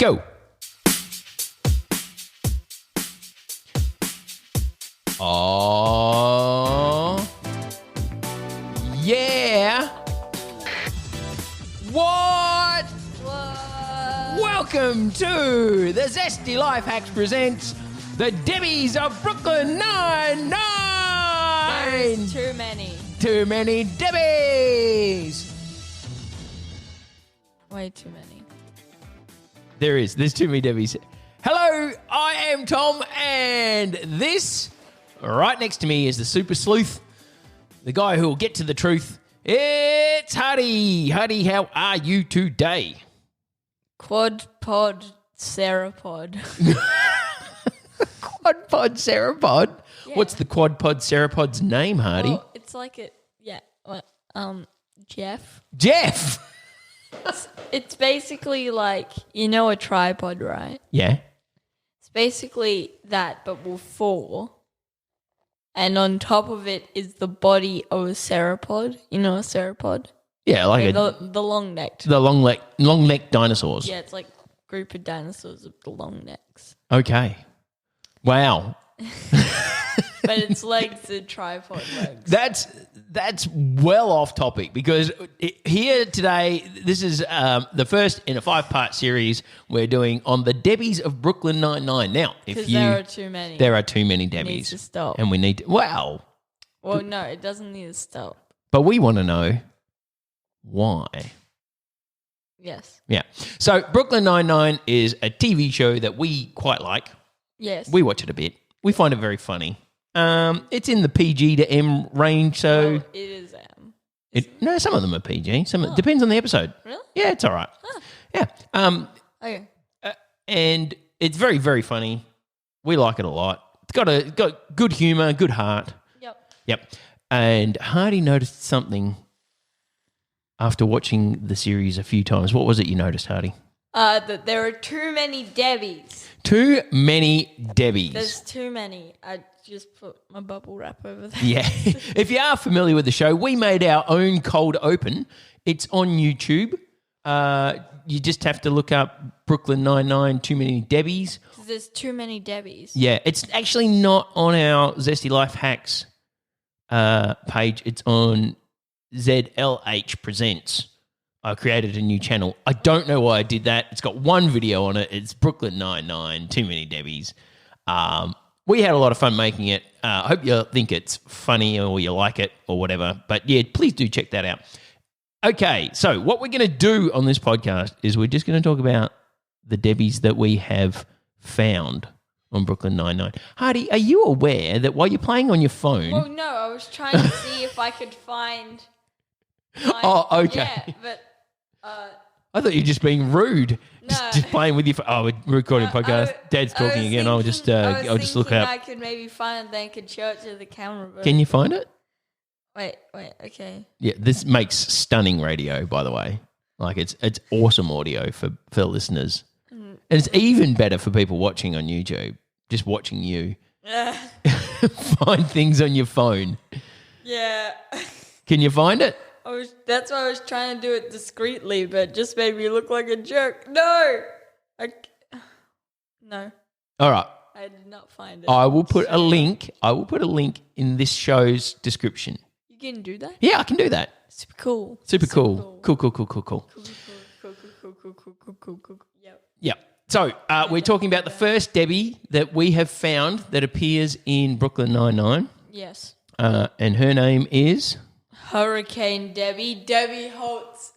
Go. Oh, yeah. What? Welcome to the Zesty Life Hacks presents the Debbies of Brooklyn Nine-Nine. There's too many. Too many Debbies. Way too many. There's too many Debbies. Hello, I am Tom, and this, right next to me, is the super sleuth, the guy who will get to the truth. It's Huddy. Huddy, how are you today? Quad pod Serapod. Quad pod Serapod? Yeah. What's the quad pod Serapod's name, Hardy? Well, it's like a Jeff. Jeff! It's basically like, you know, a tripod, right? Yeah. It's basically that, but with four. And on top of it is the body of a serapod. You know a serapod? Yeah, like the long necked. the long-necked dinosaurs. Yeah, it's like a group of dinosaurs with the long necks. Okay. Wow. But its legs are tripod legs. That's well off topic because here today, this is the first in a 5-part series we're doing on the Debbies of Brooklyn Nine-Nine. Now, there are too many. There are too many It Debbies. needs to stop. And we need to, wow. Well, no, it doesn't need to stop. But we want to know why. Yes. Yeah. So Brooklyn Nine-Nine is a TV show that we quite like. Yes. We watch it a bit. We find it very funny. It's in the PG to M range, so it is M. no, some of them are PG. Some depends on the episode. Really? Yeah, it's all right. Oh. Yeah. Okay. And it's very, very funny. We like it a lot. It's got good humor, good heart. Yep. And Hardy noticed something after watching the series a few times. What was it you noticed, Hardy? That there are too many Debbies. Too many Debbies. There's too many. I just put my bubble wrap over there. Yeah. If you are familiar with the show, we made our own cold open. It's on YouTube. You just have to look up Brooklyn Nine-Nine, Too Many Debbies. There's too many Debbies. Yeah, it's actually not on our Zesty Life Hacks page. It's on ZLH Presents. I created a new channel. I don't know why I did that. It's got one video on it. It's Brooklyn Nine-Nine, Too Many Debbies. We had a lot of fun making it. I hope you think it's funny or you like it or whatever. But, yeah, please do check that out. Okay, so what we're going to do on this podcast is we're just going to talk about the Debbies that we have found on Brooklyn Nine-Nine. Hardy, are you aware that while you're playing on your phone... Well, no, I was trying to see if I could find... Oh, okay. Yeah, but... I thought you were just being rude. No. Just playing with your phone. Oh, we're recording a podcast. Dad's talking again. I'll just look it up. I could maybe find it, then I could show it to the camera. But Can you find it? Wait, okay. Yeah, this makes stunning radio, by the way. Like it's awesome audio for listeners. And it's even better for people watching on YouTube, just watching you find things on your phone. Yeah. Can you find it? That's why I was trying to do it discreetly, but it just made me look like a jerk. No. No. All right. I did not find it. I will put a link in this show's description. You can do that? Yeah, I can do that. Super cool. Super cool. Cool. Cool. Yeah. So we're talking about the first Debbie that we have found that appears in Brooklyn Nine-Nine. Yes. And her name is? Hurricane Debbie. Debbie Holt's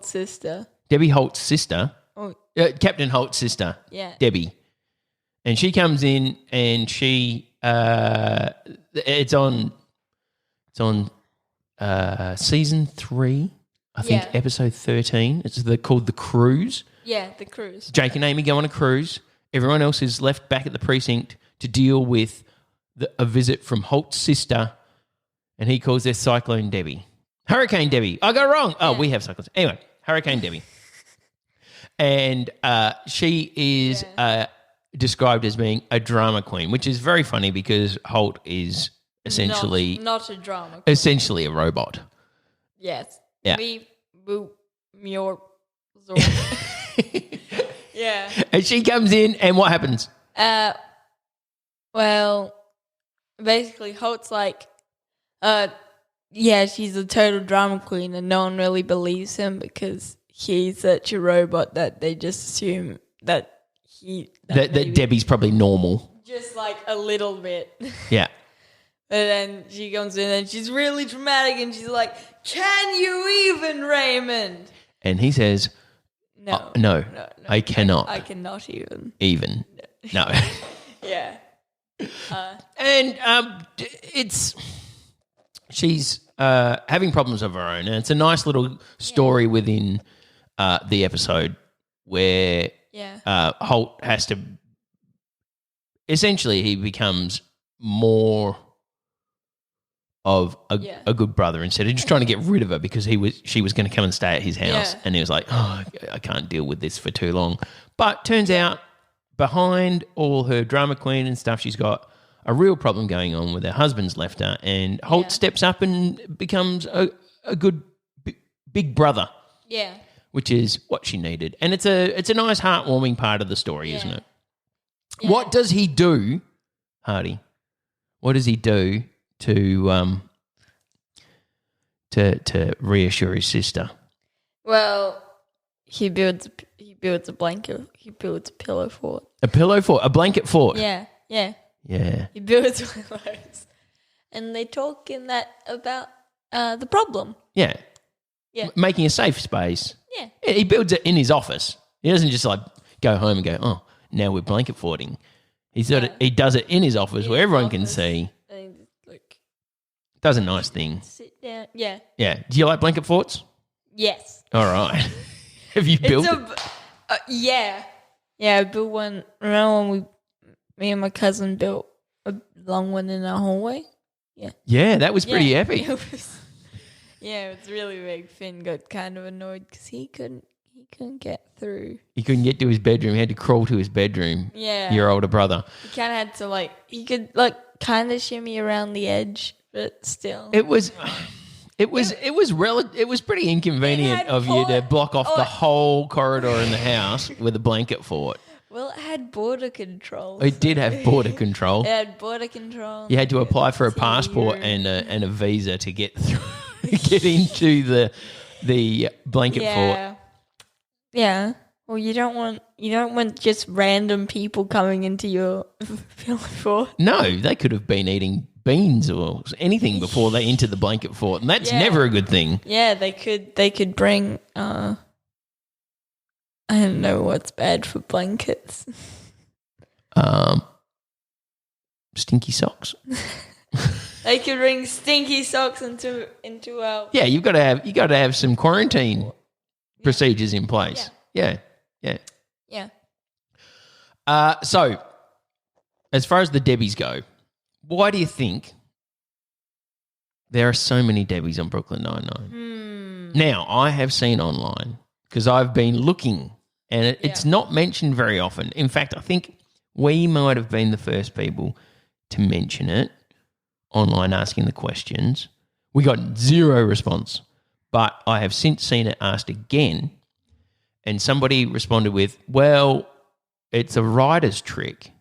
sister. Debbie Holt's sister. Oh. Captain Holt's sister. Yeah. Debbie. And she comes in and she it's on season 3, I think, episode 13. It's called The Cruise. Yeah, The Cruise. Jake and Amy go on a cruise. Everyone else is left back at the precinct to deal with a visit from Holt's sister, and he calls her Cyclone Debbie. Hurricane Debbie. I got it wrong. Oh, we have cyclones. Anyway, Hurricane Debbie. And she is described as being a drama queen, which is very funny because Holt is essentially... Not a drama queen. Essentially a robot. Yes. Yeah. Me, boo, myor, Yeah. And she comes in, and what happens? Well, basically, Holt's like, yeah, she's a total drama queen, and no one really believes him because he's such a robot that they just assume that That Debbie's probably normal. just like a little bit. Yeah. And then she comes in and she's really dramatic and she's like, "Can you even, Raymond?" And he says, No. no, I cannot. I cannot even. Even. No. Yeah. And she's having problems of her own. And it's a nice little story within the episode where Holt has to – essentially he becomes more of a good brother instead of just trying to get rid of her because she was going to come and stay at his house. And he was like, oh, I can't deal with this for too long. But turns out behind all her drama queen and stuff, she's got a real problem going on with her husband's left her, and Holt steps up and becomes a good big brother. Yeah. Which is what she needed. And it's a nice heartwarming part of the story, isn't it? Yeah. What does he do, Hardy? What does he do to reassure his sister? Well, he builds a blanket. He builds a pillow fort. A pillow fort? A blanket fort? Yeah. Yeah. He builds one of those. And they talk in that about the problem. Yeah. Yeah. Making a safe space. Yeah. He builds it in his office. He doesn't just like go home and go, oh, now we're blanket forting. He does it in his office where everyone can see. And like, does a nice thing. Sit down. Yeah. Yeah. Do you like blanket forts? Yes. All right. Have you built it? Yeah. Yeah, I built one. Remember when me and my cousin built a long one in our hallway? Yeah. Yeah, that was pretty epic. Yeah, it was really big. Finn got kind of annoyed because he couldn't get through. He couldn't get to his bedroom. He had to crawl to his bedroom. Yeah. Your older brother. He kind of had to he could kind of shimmy around the edge, but still. It was pretty inconvenient of you to block off the whole corridor in the house with a blanket fort. Well, it had border control. It did have border control. It had border control. You had to apply for a passport and a visa to get through, get into the blanket fort. Yeah. Well, you don't want just random people coming into your fort. No, they could have been eating beans or anything before they entered the blanket fort, and that's never a good thing. Yeah, they could bring I don't know what's bad for blankets. Stinky socks. They could bring stinky socks into our. Yeah, you got to have some quarantine procedures in place. Yeah. So, as far as the Debbies go, why do you think there are so many Debbies on Brooklyn Nine-Nine? Now, I have seen online because I've been looking. And it's not mentioned very often. In fact, I think we might have been the first people to mention it online asking the questions. We got zero response, but I have since seen it asked again, and somebody responded with, well, it's a writer's trick,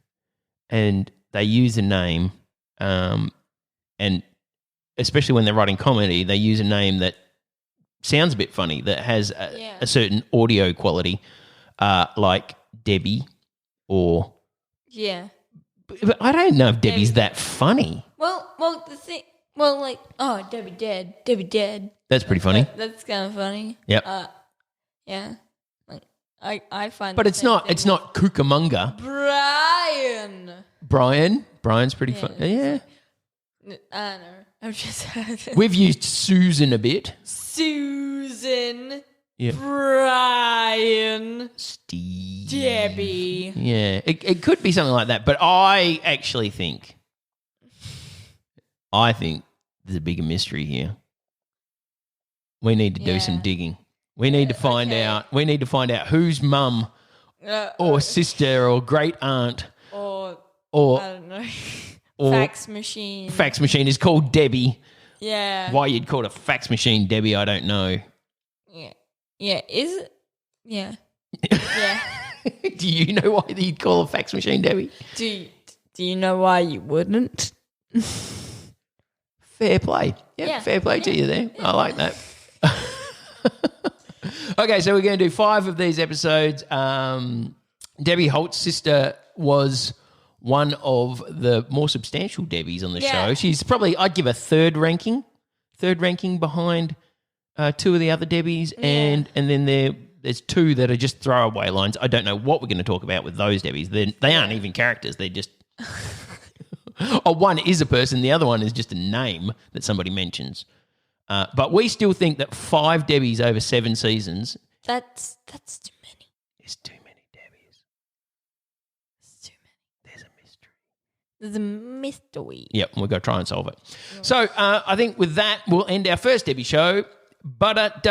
and they use a name, and especially when they're writing comedy, they use a name that sounds a bit funny, that has a certain audio quality. Like Debbie or... Yeah. But I don't know if Debbie's that funny. Well, the thing... Well, Debbie dead. That's pretty funny. That's kind of funny. Yep. Yeah. I find... But it's not Cucamonga. Brian's pretty funny. Yeah. I don't know. I've just heard it. We've used Susan a bit. Susan... Yeah. Brian. Steve. Debbie. Yeah. It could be something like that. But I actually think there's a bigger mystery here. We need to do some digging. We need to find out. We need to find out whose mum or sister or great aunt or I don't know. Fax machine. Fax machine is called Debbie. Yeah. Why you'd call it a fax machine Debbie, I don't know. Yeah. Yeah, is it? Yeah. Yeah. Do you know why you'd call a fax machine Debbie? Do you know why you wouldn't? Fair play. Yeah. Fair play to you there. I like that. Okay, so we're going to do 5 of these episodes. Debbie Holt's sister was one of the more substantial Debbies on the show. She's probably, I'd give a third ranking behind 2 of the other Debbies, and then there's 2 that are just throwaway lines. I don't know what we're going to talk about with those Debbies. They aren't even characters. They're just one is a person, the other one is just a name that somebody mentions. But we still think that 5 Debbies over 7 seasons. That's too many. It's too many Debbies. It's too many. There's a mystery. There's a mystery. Yep, we've got to try and solve it. So I think with that, we'll end our first Debbie show. But